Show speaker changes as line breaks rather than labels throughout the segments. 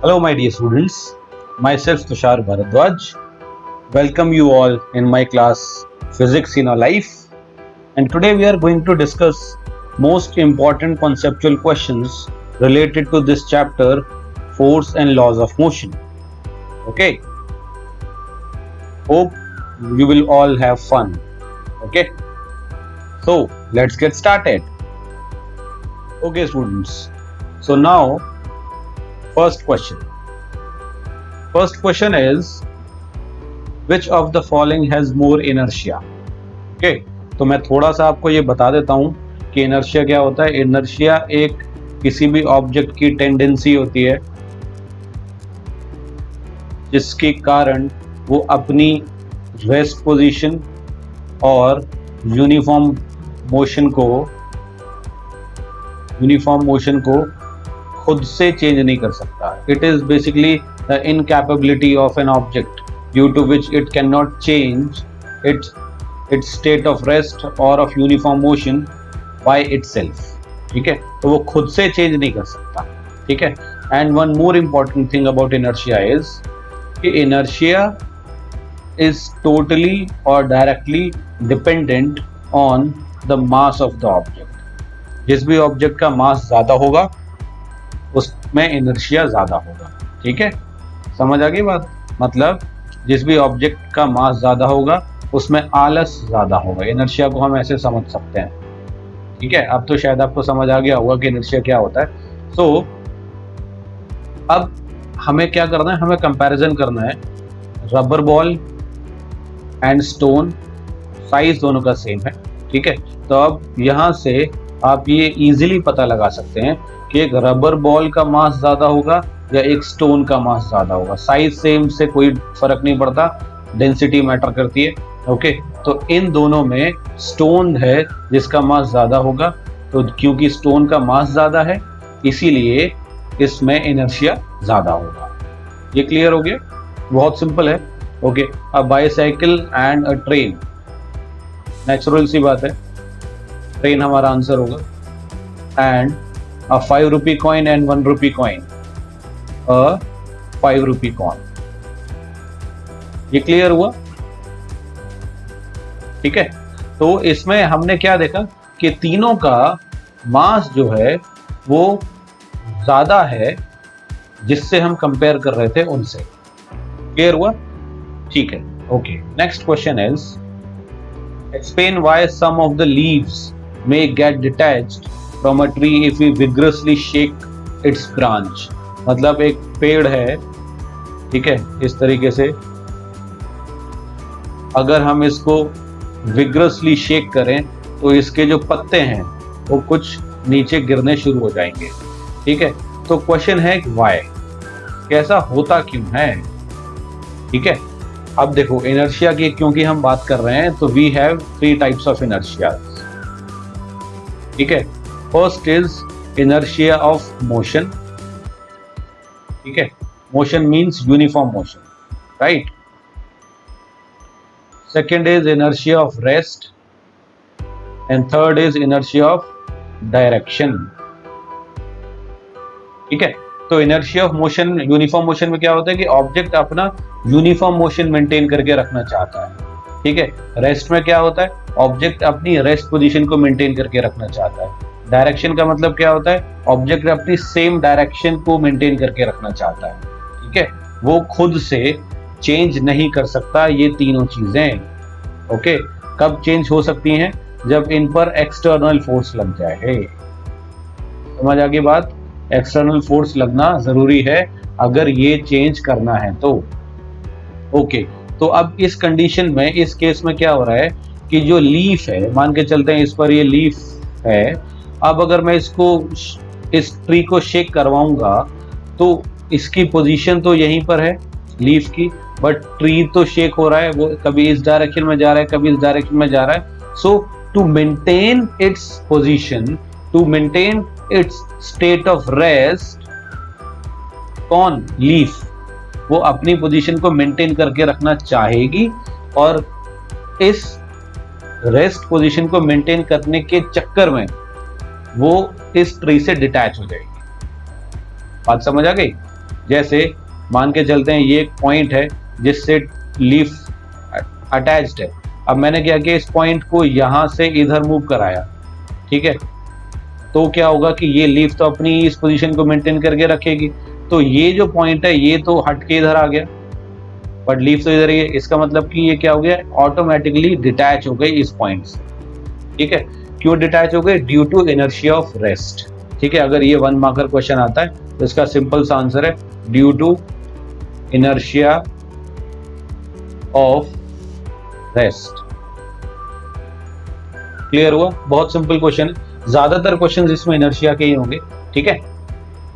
Hello, my dear students. Myself Tushar Bharadwaj. Welcome you all in my class Physics in a Life. And today we are going to discuss most important conceptual questions related to this chapter, Force and Laws of Motion. Okay. Hope you will all have fun. Okay. So let's get started. Okay, students. So now, first question. First question is, which of the following has more inertia? Okay, तो मैं थोड़ा सा आपको ये बता देता हूँ कि इनर्शिया क्या होता है. इनर्शिया एक किसी भी ऑब्जेक्ट की टेंडेंसी होती है जिसके कारण वो अपनी रेस्ट पोजीशन और यूनिफॉर्म मोशन को खुद से चेंज नहीं कर सकता. It is basically the incapability of an object due to which it can not change its state of rest और of uniform motion by itself. ठीक है, तो वो खुद से चेंज नहीं कर सकता. ठीक है, and one more important thing about inertia is कि इनर्शिया इज टोटली और directly dependent on the mass of the object. जिस भी ऑब्जेक्ट का मास ज्यादा होगा उसमें इनर्शिया ज्यादा होगा. ठीक है, समझ आ गई बात. मतलब जिस भी ऑब्जेक्ट का मास ज्यादा होगा उसमें आलस ज्यादा होगा. इनर्शिया को हम ऐसे समझ सकते हैं. ठीक है, अब तो शायद आपको समझ आ गया होगा कि इनर्शिया क्या होता है. सो अब हमें क्या करना है, हमें कंपैरिजन करना है. Rubber ball and stone size दोनों का सेम है. ठीक है, तो अब यहाँ से आप ये इजीली पता लगा सकते हैं कि एक रबर बॉल का मास ज्यादा होगा या एक स्टोन का मास ज्यादा होगा. साइज सेम से कोई फर्क नहीं पड़ता, डेंसिटी मैटर करती है. ओके, तो इन दोनों में स्टोन है जिसका मास ज्यादा होगा. तो क्योंकि स्टोन का मास ज्यादा है इसीलिए इसमें इनर्शिया ज्यादा होगा. ये क्लियर हो गया? बहुत सिंपल है. Okay, a bicycle and a train, natural सी बात है, ट्रेन हमारा आंसर होगा. And a 5 rupee coin and 1 rupee coin, a 5 rupee coin. ये क्लियर हुआ? ठीक है, तो इसमें हमने क्या देखा कि तीनों का मास जो है वो ज्यादा है जिससे हम कंपेयर कर रहे थे उनसे. क्लियर हुआ? ठीक है. Okay, next question is, explain why some of the leaves may get detached from a tree if we vigorously shake its branch. मतलब एक पेड़ है, ठीक है, इस तरीके से अगर हम इसको vigorously शेक करें तो इसके जो पत्ते हैं वो कुछ नीचे गिरने शुरू हो जाएंगे. ठीक है, तो क्वेश्चन है why, कैसा होता क्यों है. ठीक है, अब देखो इनर्शिया की क्योंकि हम बात कर रहे हैं तो we have 3 types of inertia. ठीक है, first is inertia of motion. ठीक है, motion means uniform motion, right. Second is inertia of rest and third is inertia of direction. ठीक है, तो inertia of motion, uniform motion में क्या होता है कि ऑब्जेक्ट अपना यूनिफॉर्म मोशन मेंटेन करके रखना चाहता है. ठीक है, रेस्ट में क्या होता है, ऑब्जेक्ट अपनी रेस्ट पोजीशन को मेंटेन करके रखना चाहता है. डायरेक्शन का मतलब क्या होता है, ऑब्जेक्ट अपनी सेम डायरेक्शन को मेंटेन करके रखना चाहता है. ठीक है, वो खुद से चेंज नहीं कर सकता ये तीनों चीजें. ओके, कब चेंज हो सकती हैं, जब इन पर एक्सटर्नल फोर्स लग जाए. समझ आ गई बात. एक्सटर्नल फोर्स लगना जरूरी है अगर ये चेंज करना है तो. ओके, तो अब इस कंडीशन में, इस केस में क्या हो रहा है कि जो लीफ है, मान के चलते हैं इस पर ये लीफ है. अब अगर मैं इसको, इस ट्री को शेक करवाऊंगा तो इसकी पोजीशन तो यहीं पर है लीफ की, बट ट्री तो शेक हो रहा है, वो कभी इस डायरेक्शन में जा रहा है कभी इस डायरेक्शन में जा रहा है. So to maintain its position, to maintain its state of rest, कौन, लीफ, वो अपनी पोजीशन को मेंटेन करके रखना चाहेगी और इस रेस्ट पोजीशन को मेंटेन करने के चक्कर में वो इस ट्री से डिटैच हो जाएगी. बात समझ आ गई? जैसे मान के चलते हैं ये एक पॉइंट है जिससे लीफ अटैच्ड है। अब मैंने क्या किया, इस पॉइंट को यहां से इधर मूव कराया, ठीक है, तो क्या होगा कि ये लीफ तो अपनी इस पोजीशन को मेंटेन करके रखेगी, तो ये जो पॉइंट है ये तो हट के इधर आ गया, बट लीफ तो इधर ही है। इसका मतलब कि ये क्या हो गया, ऑटोमेटिकली डिटैच हो गई इस पॉइंट से, ठीक है। क्यों डिटैच हो गए, due to inertia of rest, ठीक है। अगर ये 1 मार्कर क्वेश्चन आता है तो इसका सिंपल सा आंसर है due to inertia of rest. Clear हुआ, बहुत सिंपल क्वेश्चन है, ज्यादातर क्वेश्चन इसमें इनर्शिया के ही होंगे, ठीक है।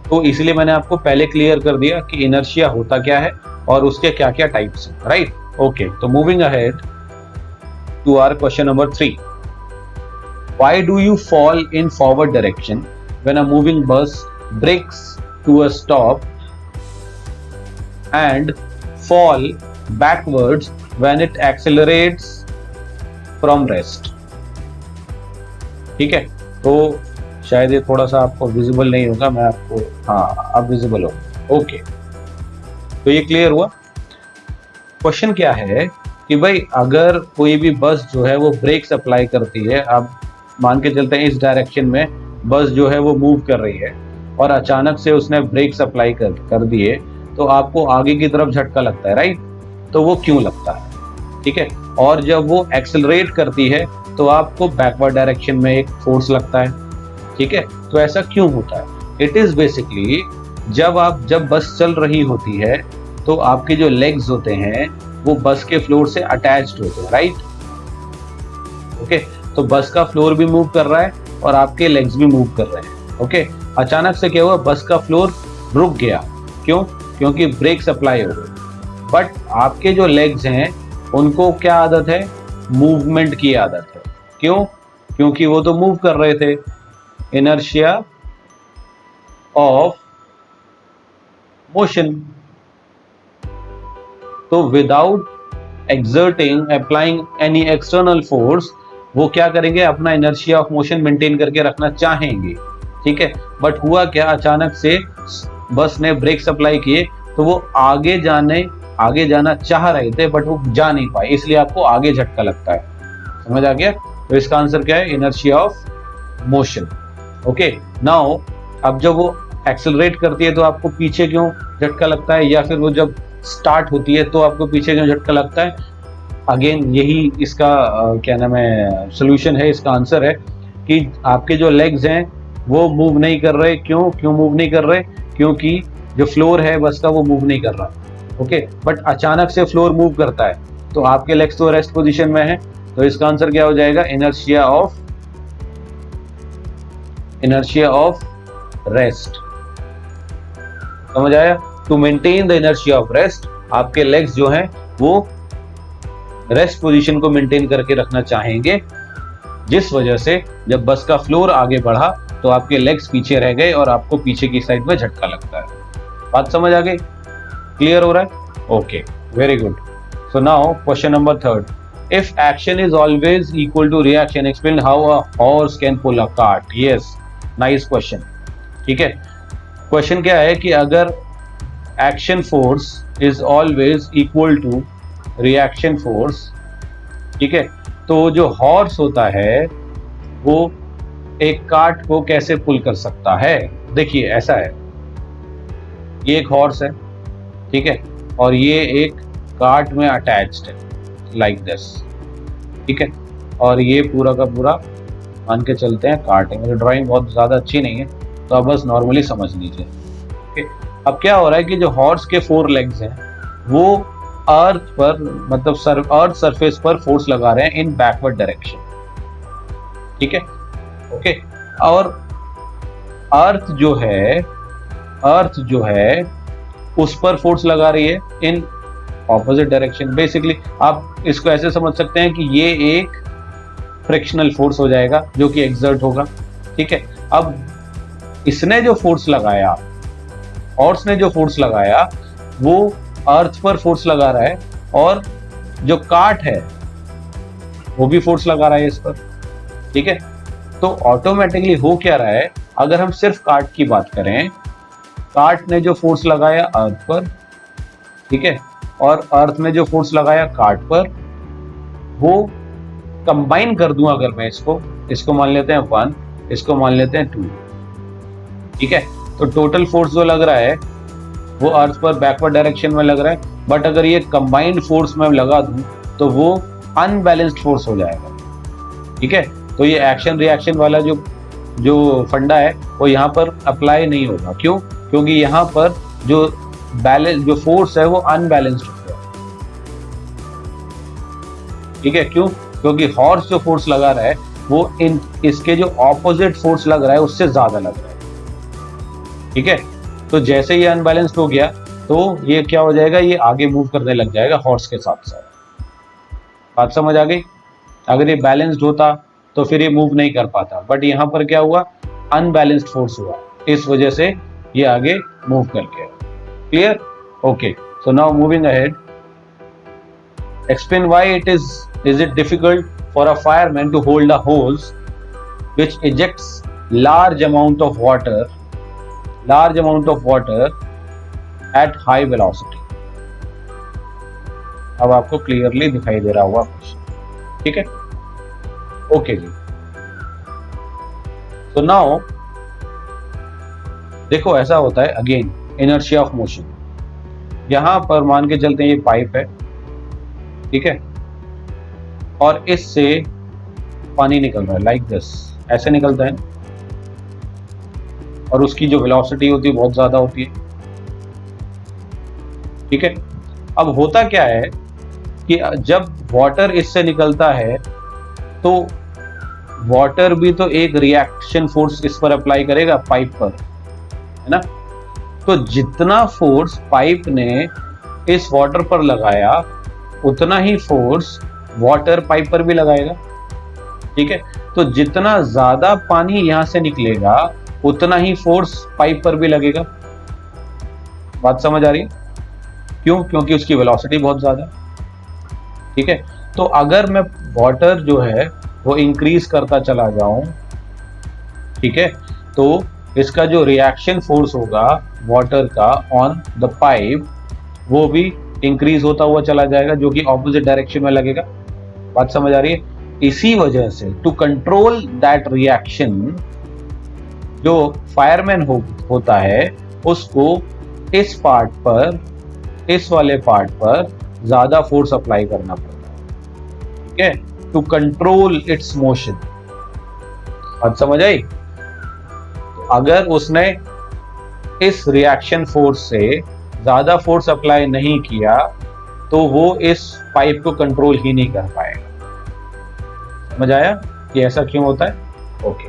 तो इसलिए मैंने आपको पहले क्लियर कर दिया कि इनर्शिया होता क्या है और उसके क्या क्या टाइप्स हैं, राइट। ओके, तो moving ahead to our question number 3। Why do you fall in forward direction when a moving bus brakes to a stop and fall backwards when it accelerates from rest? ठीक है, तो शायद ये थोड़ा सा आपको visible नहीं होगा, मैं आपको, हाँ अब विजिबल होगा, ओके। तो ये क्लियर हुआ। क्वेश्चन क्या है कि भाई अगर कोई भी बस जो है वो ब्रेक्स अप्लाई करती है, अब मान के चलते हैं इस डायरेक्शन में बस जो है वो मूव कर रही है और अचानक से उसने ब्रेक्स अप्लाई कर दिए, तो आपको आगे की तरफ झटका लगता है, राइट। तो वो क्यों लगता है, ठीक है। और जब वो एक्सेलरेट करती है तो आपको बैकवर्ड डायरेक्शन में एक फोर्स लगता है, ठीक है। तो ऐसा क्यों होता है, इट इज बेसिकली जब बस चल रही होती है तो आपके जो लेग्स होते हैं वो बस के फ्लोर से अटैच्ड होते हैं, राइट। ओके, तो बस का फ्लोर भी मूव कर रहा है और आपके लेग्स भी मूव कर रहे हैं, ओके। अचानक से क्या हुआ, बस का फ्लोर रुक गया, क्यों, क्योंकि ब्रेक्स अप्लाई हो गए। बट आपके जो लेग्स हैं उनको क्या आदत है, मूवमेंट की आदत है, क्यों, क्योंकि वो तो मूव कर रहे थे, इनर्शिया ऑफ मोशन। तो without exerting applying any external force वो क्या करेंगे, अपना इनर्शिया ऑफ मोशन मेंटेन करके रखना चाहेंगे, ठीक है। बट हुआ क्या, अचानक से बस ने ब्रेक्स अप्लाई किए तो वो आगे जाना चाह रहे थे बट वो जा नहीं पाए, इसलिए आपको आगे झटका लगता है, समझ आ गया। तो इसका आंसर क्या है, inertia of motion, okay. Now अब जब वो एक्सेलरेट करती है तो आपको पीछे क्यों झटका लगता है, या फिर वो जब स्टार्ट होती है तो आपको पीछे क्यों झटका लगता है। अगेन यही इसका क्या नाम है, सोल्यूशन है, इसका आंसर है कि आपके जो लेग्स हैं वो मूव नहीं कर रहे, क्यों मूव नहीं कर रहे, क्योंकि जो फ्लोर है बस का वो मूव नहीं कर रहा, ओके। बट अचानक से फ्लोर मूव करता है तो आपके लेग्स तो रेस्ट पोजीशन में है, तो इसका आंसर क्या हो जाएगा, इनर्शिया ऑफ रेस्ट। समझ आया। To maintain the inertia of rest, आपके लेग्स जो हैं वो रेस्ट पोजीशन को मेंटेन करके रखना चाहेंगे, जिस वजह से जब बस का फ्लोर आगे बढ़ा तो आपके लेग्स पीछे रह गए और आपको पीछे की साइड में झटका लगता है। बात समझ आ गई, क्लियर हो रहा है, okay, very good. So now question number 3, if action is always equal to reaction explain how a horse can pull a cart. Yes, nice question, ठीक है। क्वेश्चन क्या है कि अगर action force is always equal to reaction force, ठीक है, तो जो हॉर्स होता है वो एक कार्ट को कैसे पुल कर सकता है। देखिए ऐसा है, ये एक हॉर्स है, ठीक है, और ये एक कार्ट में अटैच्ड है लाइक दिस, ठीक है, और ये पूरा का पूरा मान के चलते हैं कार्ट है। मेरी ड्राइंग बहुत ज़्यादा अच्छी नहीं है तो आप बस नॉर्मली समझ लीजिए, ठीक है। अब क्या हो रहा है कि जो हॉर्स के 4 लेग्स हैं वो अर्थ पर, मतलब अर्थ सरफेस पर फोर्स लगा रहे हैं इन बैकवर्ड डायरेक्शन, ठीक है, ओके। और अर्थ जो है उस पर फोर्स लगा रही है इन ऑपोजिट डायरेक्शन। बेसिकली आप इसको ऐसे समझ सकते हैं कि ये एक फ्रिक्शनल फोर्स हो जाएगा जो कि एक्सर्ट होगा, ठीक है। अब इसने जो फोर्स लगाया, हॉर्स ने जो फोर्स लगाया वो अर्थ पर फोर्स लगा रहा है, और जो कार्ट है वो भी फोर्स लगा रहा है इस पर, ठीक है। तो ऑटोमेटिकली हो क्या रहा है, अगर हम सिर्फ कार्ट की बात करें कार्ट ने जो फोर्स लगाया अर्थ पर, ठीक है, और अर्थ ने जो फोर्स लगाया कार्ट पर, वो कंबाइन कर दूं अगर मैं इसको मान लेते हैं 1, इसको मान लेते हैं 2, ठीक है। तो टोटल फोर्स जो लग रहा है वो अर्थ पर बैकवर्ड डायरेक्शन में लग रहा है, बट अगर ये कंबाइंड फोर्स मैं लगा दूं तो वो अनबैलेंस्ड फोर्स हो जाएगा, ठीक है। तो ये एक्शन रिएक्शन वाला जो फंडा है वो यहाँ पर अप्लाई नहीं होगा। क्यों? क्योंकि यहाँ पर जो फोर्स है वो अनबैलेंस्ड हो गया, ठीक है। क्यों? क्योंकि हॉर्स जो फोर्स लगा रहा है वो इसके जो ऑपोजिट फोर्स लग रहा है उससे ज्यादा लग रहा है, ठीक है। तो जैसे ये अनबैलेंस्ड हो गया तो ये क्या हो जाएगा, ये आगे मूव करने लग जाएगा हॉर्स के साथ साथ। बात समझ आ गई? अगर ये बैलेंस्ड होता तो फिर ये मूव नहीं कर पाता, बट यहाँ पर क्या हुआ, अनबैलेंस्ड फोर्स हुआ, इस वजह से ये आगे मूव कर गया। Clear? Okay, so now moving ahead, explain why is it difficult for a fireman to hold a hose which ejects large amount of water at high velocity। अब आपको क्लियरली दिखाई दे रहा होगा क्वेश्चन, ठीक है। ओके जी, तो नाउ देखो ऐसा होता है, अगेन इनर्शिया ऑफ मोशन। यहां पर मान के चलते हैं ये पाइप है, ठीक है, और इससे पानी निकल रहा है लाइक दिस, ऐसे निकलता है, और उसकी जो वेलोसिटी होती है बहुत ज्यादा होती है, ठीक है। अब होता क्या है कि जब वाटर इससे निकलता है तो वाटर भी तो एक रिएक्शन फोर्स इस पर अप्लाई करेगा पाइप पर, है ना। तो जितना फोर्स पाइप ने इस वाटर पर लगाया उतना ही फोर्स वाटर पाइप पर भी लगाएगा, ठीक है। तो जितना ज्यादा पानी यहां से निकलेगा उतना ही फोर्स पाइप पर भी लगेगा। बात समझ आ रही है? क्यों? क्योंकि उसकी वेलोसिटी बहुत ज्यादा, ठीक है। तो अगर मैं वाटर जो है वो इंक्रीज करता चला जाऊं, ठीक है, तो इसका जो रिएक्शन फोर्स होगा वाटर का ऑन द पाइप वो भी इंक्रीज होता हुआ चला जाएगा, जो कि ऑपोजिट डायरेक्शन में लगेगा। बात समझ आ रही है? इसी वजह से टू कंट्रोल दैट रिएक्शन, जो फायरमैन होता है उसको इस पार्ट पर, इस वाले पार्ट पर ज्यादा फोर्स अप्लाई करना पड़ता है, ठीक है, टू कंट्रोल इट्स मोशन। बात समझ आई? तो अगर उसने इस रिएक्शन फोर्स से ज्यादा फोर्स अप्लाई नहीं किया तो वो इस पाइप को कंट्रोल ही नहीं कर पाएगा। समझ आया कि ऐसा क्यों होता है? Okay,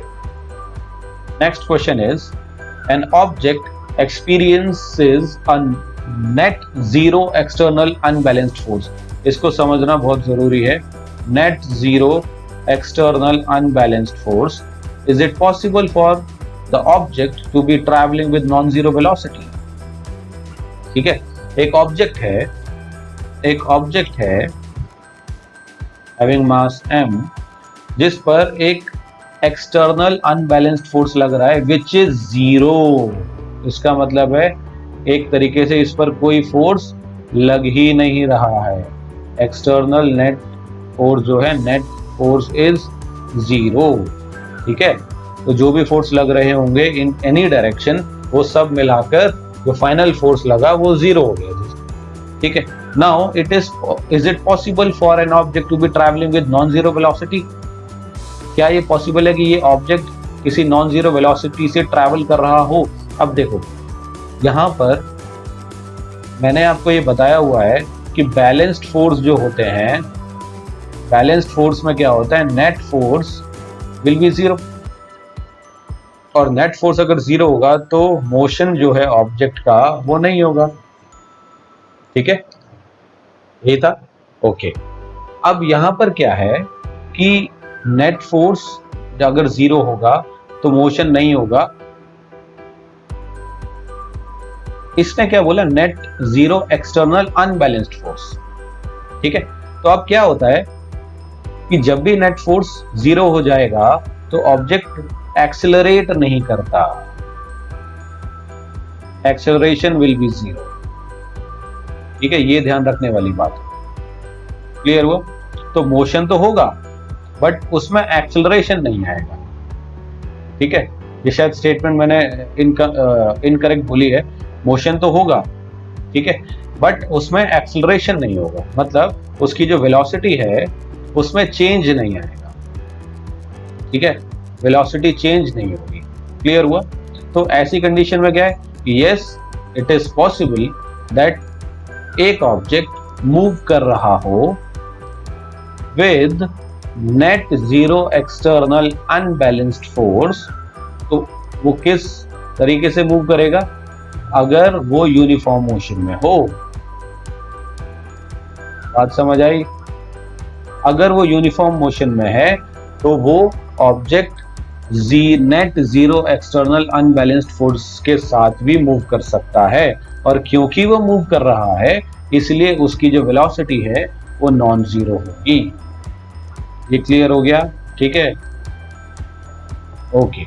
next question is, an object experiences a net zero external unbalanced force. इसको समझना बहुत जरूरी है। Net zero external unbalanced force, is it possible for the object to be travelling with non zero velocity? ठीक है, एक object है having mass m, जिस पर एक एक्सटर्नल अनबैलेंस्ड फोर्स लग रहा है विच इज जीरो। इसका मतलब है एक तरीके से इस पर कोई फोर्स लग ही नहीं रहा है। एक्सटर्नल नेट फोर्स जो है, नेट फोर्स इज जीरो, ठीक है। तो जो भी फोर्स लग रहे होंगे इन एनी डायरेक्शन, वो सब मिलाकर जो फाइनल फोर्स लगा वो जीरो हो गया, ठीक है। Now is it possible for an object to be travelling with non zero velocity? क्या ये पॉसिबल है कि ये ऑब्जेक्ट किसी नॉन जीरो वेलोसिटी से ट्रैवल कर रहा हो? अब देखो, यहां पर मैंने आपको ये बताया हुआ है कि बैलेंस्ड फोर्स जो होते हैं, बैलेंस्ड फोर्स में क्या होता है, net force will be zero, और नेट फोर्स अगर जीरो होगा तो मोशन जो है ऑब्जेक्ट का वो नहीं होगा, ठीक है। ये था, ओके। अब यहां पर क्या है कि नेट फोर्स अगर जीरो होगा तो मोशन नहीं होगा। इसने क्या बोला, net zero external unbalanced force, ठीक है। तो अब क्या होता है कि जब भी नेट फोर्स जीरो हो जाएगा तो ऑब्जेक्ट एक्सेलरेट नहीं करता, एक्सेलरेशन विल बी 0। ठीक है, ये ध्यान रखने वाली बात है। क्लियर हुआ? तो मोशन तो होगा बट उसमें एक्सेलरेशन नहीं आएगा। ठीक है, ये शायद स्टेटमेंट मैंने इनकरेक्ट बोली है। मोशन तो होगा, ठीक है, बट उसमें एक्सेलरेशन नहीं होगा, मतलब उसकी जो वेलोसिटी है उसमें चेंज नहीं आएगा। ठीक है, वेलोसिटी चेंज नहीं होगी। क्लियर हुआ? तो ऐसी कंडीशन में क्या है, yes it is possible that एक ऑब्जेक्ट मूव कर रहा हो with net zero external unbalanced force. तो वो किस तरीके से मूव करेगा? अगर वो यूनिफॉर्म मोशन में हो। बात समझ आई? अगर वो यूनिफॉर्म मोशन में है तो वो object net zero external unbalanced force के साथ भी मूव कर सकता है, और क्योंकि वो मूव कर रहा है इसलिए उसकी जो वेलोसिटी है वो नॉन जीरो होगी। ये क्लियर हो गया? ठीक है, okay,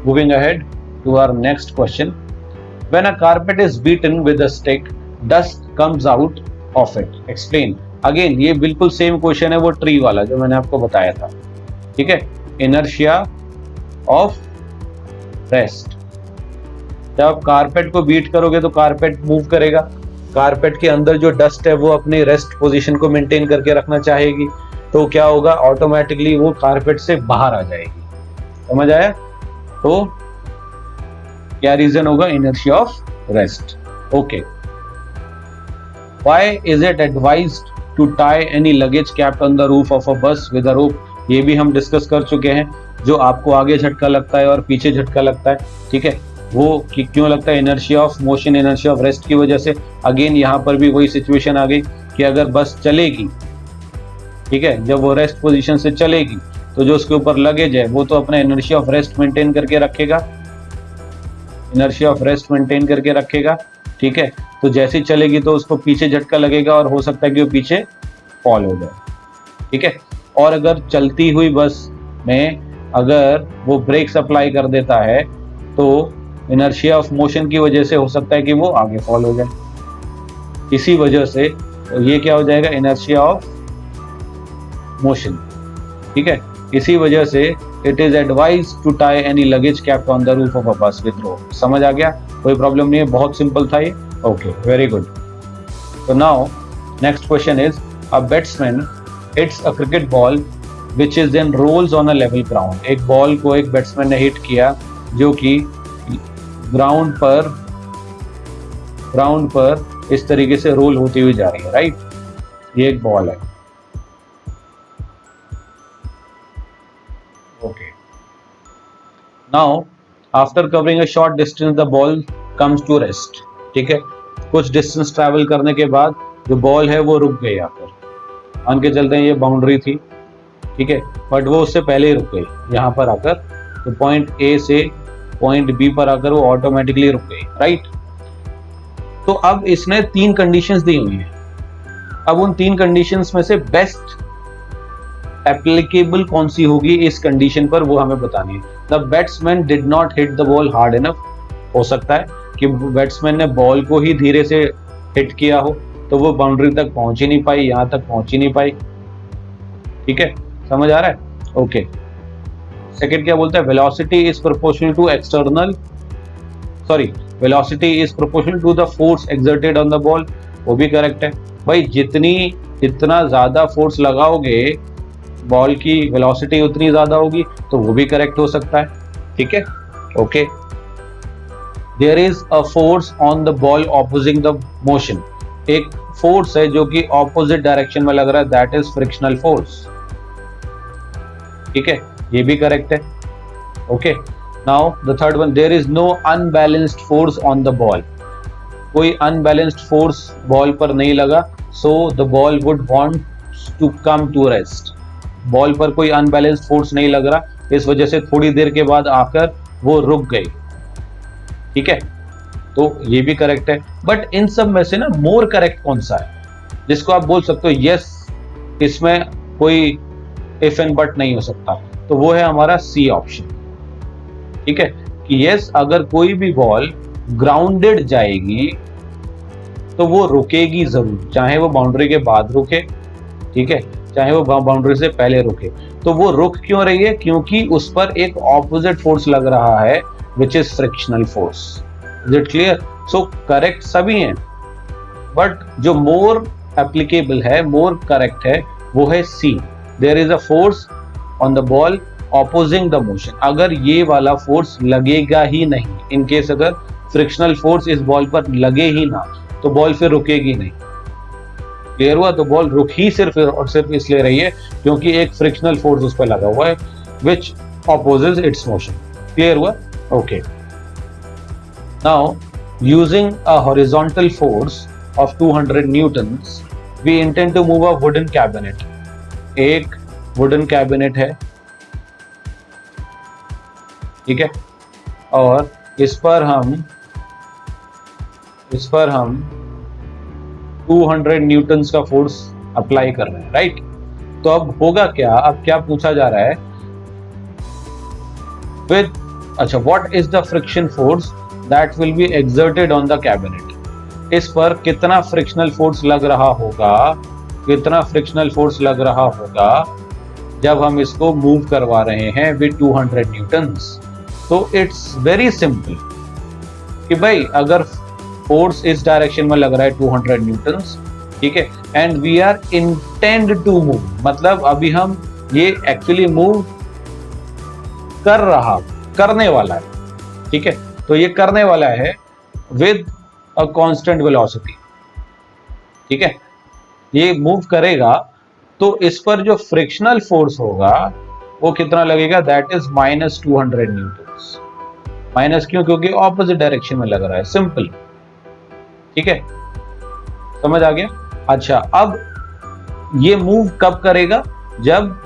moving ahead to our next question. When a carpet is beaten with a stick, dust comes out of it. Explain. Again, ये बिल्कुल सेम क्वेश्चन है वो ट्री वाला जो मैंने आपको बताया था। ठीक है, इनर्शिया ऑफ रेस्ट। जब आप कारपेट को बीट करोगे तो कारपेट मूव करेगा। कारपेट के अंदर जो डस्ट है वो अपनी रेस्ट पोजीशन को मेंटेन करके रखना चाहेगी, तो क्या होगा, ऑटोमेटिकली वो कारपेट से बाहर आ जाएगी। समझ आया? तो क्या रीजन होगा? Inertia of rest. Okay, why is it advised to tie any luggage capped on the roof of a bus with अ रोप? ये भी हम डिस्कस कर चुके हैं। जो आपको आगे झटका लगता है और पीछे झटका लगता है, ठीक है, वो क्यों लगता है? Inertia of motion, inertia of rest की वजह से। अगेन यहाँ पर भी वही सिचुएशन आ गई कि अगर बस चलेगी, ठीक है, जब वो रेस्ट पोजीशन से चलेगी तो जो उसके ऊपर लगेज है वो तो अपना इनर्शिया ऑफ रेस्ट मेंटेन करके रखेगा, इनर्शिया ऑफ रेस्ट मेंटेन करके रखेगा। ठीक है, तो जैसे ही चलेगी तो उसको पीछे झटका लगेगा और हो सकता है कि वो पीछे फॉल हो जाए। ठीक है, और अगर चलती हुई बस में अगर वो ब्रेक अप्लाई कर देता है तो इनर्शिया ऑफ मोशन की वजह से हो सकता है कि वो आगे फॉल हो जाए। इसी वजह से तो ये क्या हो जाएगा? Inertia of motion. ठीक है, इसी वजह से it is advise to tie any luggage capped on the roof of a bus with रोप। समझ आ गया? कोई प्रॉब्लम नहीं है, बहुत सिंपल था ये। Okay, very good. तो now next question is, a batsman hits a cricket ball which is then rolls on a level ground. एक बॉल को एक बैट्समैन ने हिट किया जो कि ग्राउंड पर इस तरीके से रोल होती हुई जा रही है, राइट? ये एक बॉल है। Okay, now after covering a short distance the ball comes to rest. ठीक है, कुछ डिस्टेंस ट्रैवल करने के बाद जो बॉल है वो रुक गई आकर। मान के चलते हैं ये बाउंड्री थी, ठीक है, बट वो उससे पहले ही रुक गई यहाँ पर आकर। तो पॉइंट ए से पॉइंट बी पर आकर वो ऑटोमेटिकली रुक गई, राइट? तो अब इसने 3 कंडीशंस दी हुई हैं। अब उन 3 कंडीशंस में से बेस्ट एप्लीकेबल कौन सी होगी इस कंडीशन पर, वो हमें बतानी है। The batsman did not hit the ball hard enough. हो सकता है कि बैट्समैन ने बॉल को ही धीरे से हिट किया हो तो वो बाउंड्री तक पहुंच ही नहीं पाई, यहां तक पहुंच ही नहीं पाई। ठीक है, समझ आ रहा है? ओके, सेकंड क्या बोलता है? Velocity is proportional to velocity is proportional to the force exerted on the ball. वो भी करेक्ट है भाई। जितना ज्यादा फोर्स लगाओगे बॉल की वेलोसिटी उतनी ज्यादा होगी, तो वो भी करेक्ट हो सकता है। ठीक है, okay. There is a force on the ball opposing the motion. एक फोर्स है जो कि ऑपोजिट डायरेक्शन में लग रहा है, दैट इज फ्रिक्शनल फोर्स। ठीक है, ये भी करेक्ट है। Okay, now the third one, there is no unbalanced force on the ball. कोई अनबैलेंस्ड फोर्स बॉल पर नहीं लगा, so the ball would want to come to rest. Ball पर कोई अनबैलेंस्ड फोर्स नहीं लग रहा, इस वजह से थोड़ी देर के बाद आकर वो रुक गई। ठीक है, तो ये भी करेक्ट है। बट इन सब में से ना मोर करेक्ट कौन सा है जिसको आप बोल सकते हो यस, इसमें कोई इफ एंड बट नहीं हो सकता? तो वो है हमारा सी ऑप्शन। ठीक है, कि यस, अगर कोई भी बॉल ग्राउंडेड जाएगी तो वो रुकेगी जरूर, चाहे वो बाउंड्री के बाद रुके, ठीक है, चाहे वो बाउंड्री से पहले रुके। तो वो रुक क्यों रही है? क्योंकि उस पर एक ऑपोजिट फोर्स लग रहा है which is frictional force. Is it clear? So correct सभी हैं, बट जो मोर एप्लीकेबल है, मोर करेक्ट है, वो है C. There is a force on the ball opposing the motion. अगर ये वाला फोर्स लगेगा ही नहीं, इन केस अगर फ्रिक्शनल फोर्स इस बॉल पर लगे ही ना, तो बॉल फिर रुकेगी नहीं। क्लियर हुआ? तो बॉल रुक ही सिर्फ और सिर्फ इसलिए रही है क्योंकि एक फ्रिक्शनल फोर्स उस पर लगा हुआ है which opposes its motion. Clear हुआ? Okay. Now using a horizontal force of 200 newtons we intend to move a wooden cabinet. एक वुडन कैबिनेट है, ठीक है, और इस पर हम 200 न्यूटन्स का फोर्स अप्लाई कर रहे हैं, राइट? तो अब होगा क्या? अब क्या पूछा जा रहा है? अच्छा, what is the friction force that will be exerted on the cabinet? इस पर कितना फ्रिक्शनल फोर्स लग रहा होगा, कितना फ्रिक्शनल फोर्स लग रहा होगा जब हम इसको मूव करवा रहे हैं विद 200 न्यूटन्स? तो इट्स वेरी सिंपल कि भाई अगर फोर्स इस डायरेक्शन में लग रहा है 200 न्यूटन्स, ठीक है, and we are intend to move, मतलब अभी हम ये एक्चुअली मूव करने वाला है, ठीक है, तो ये करने वाला है विद अ कांस्टेंट वेलोसिटी, ठीक है, ये मूव करेगा तो इस पर जो फ्रिक्शनल फोर्स होगा वो कितना लगेगा? That is -200 Newton's. माइनस क्यों? क्योंकि ऑपोजिट डायरेक्शन में लग रहा है, सिंपल, ठीक है, समझ आ गया? अच्छा, अब ये मूव कब करेगा? जब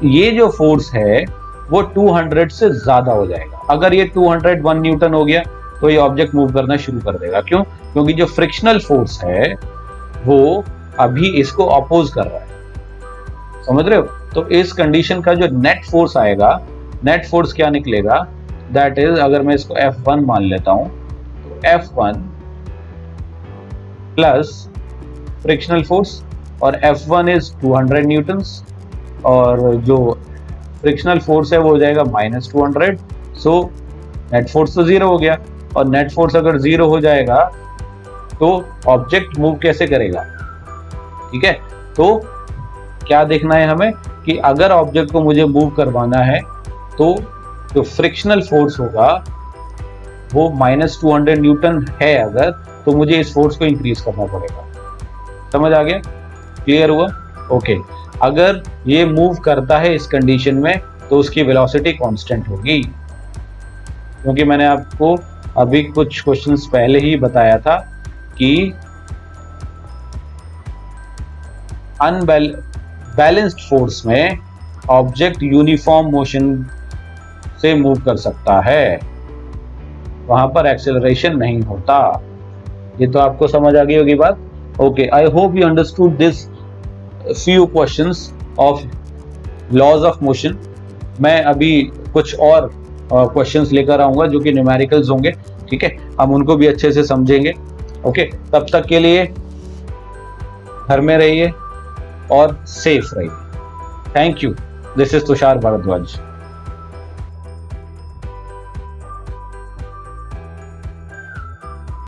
ये जो फोर्स है वो 200 से ज्यादा हो जाएगा। अगर ये 201 न्यूटन हो गया तो ये ऑब्जेक्ट मूव करना शुरू कर देगा। क्यों? क्योंकि जो फ्रिक्शनल फोर्स है वो अभी इसको अपोज कर रहा है, समझ रहे हो? तो इस कंडीशन का जो नेट फोर्स आएगा, नेट फोर्स क्या निकलेगा? दैट इज, अगर मैं इसको F1 मान लेता हूं, F1 प्लस फ्रिक्शनल फोर्स, और F1 इज 200 न्यूटन्स, और जो फ्रिक्शनल फोर्स है वो हो जाएगा -200। सो नेट फोर्स तो जीरो हो गया, और नेट फोर्स अगर जीरो हो जाएगा तो ऑब्जेक्ट मूव कैसे करेगा? ठीक है, तो क्या देखना है हमें कि अगर ऑब्जेक्ट को मुझे मूव करवाना है तो जो फ्रिक्शनल फोर्स होगा वो -200 न्यूटन है अगर, तो मुझे इस फोर्स को इंक्रीज करना पड़ेगा। समझ आ गया? क्लियर हुआ? ओके। अगर ये मूव करता है इस कंडीशन में तो उसकी वेलोसिटी कांस्टेंट होगी, क्योंकि मैंने आपको अभी कुछ क्वेश्चंस पहले ही बताया था कि बैलेंस्ड फोर्स में ऑब्जेक्ट यूनिफॉर्म मोशन से मूव कर सकता है, वहां पर एक्सेलरेशन नहीं होता। ये तो आपको समझ आ गई होगी बात। Okay, I hope you understood this few questions of laws of motion। मैं अभी कुछ और क्वेश्चंस लेकर आऊंगा जो कि न्यूमेरिकल्स होंगे, ठीक है, हम उनको भी अच्छे से समझेंगे। ओके, तब तक के लिए घर में रहिए और सेफ रहिए। Thank you. This is Tushar Bhardwaj.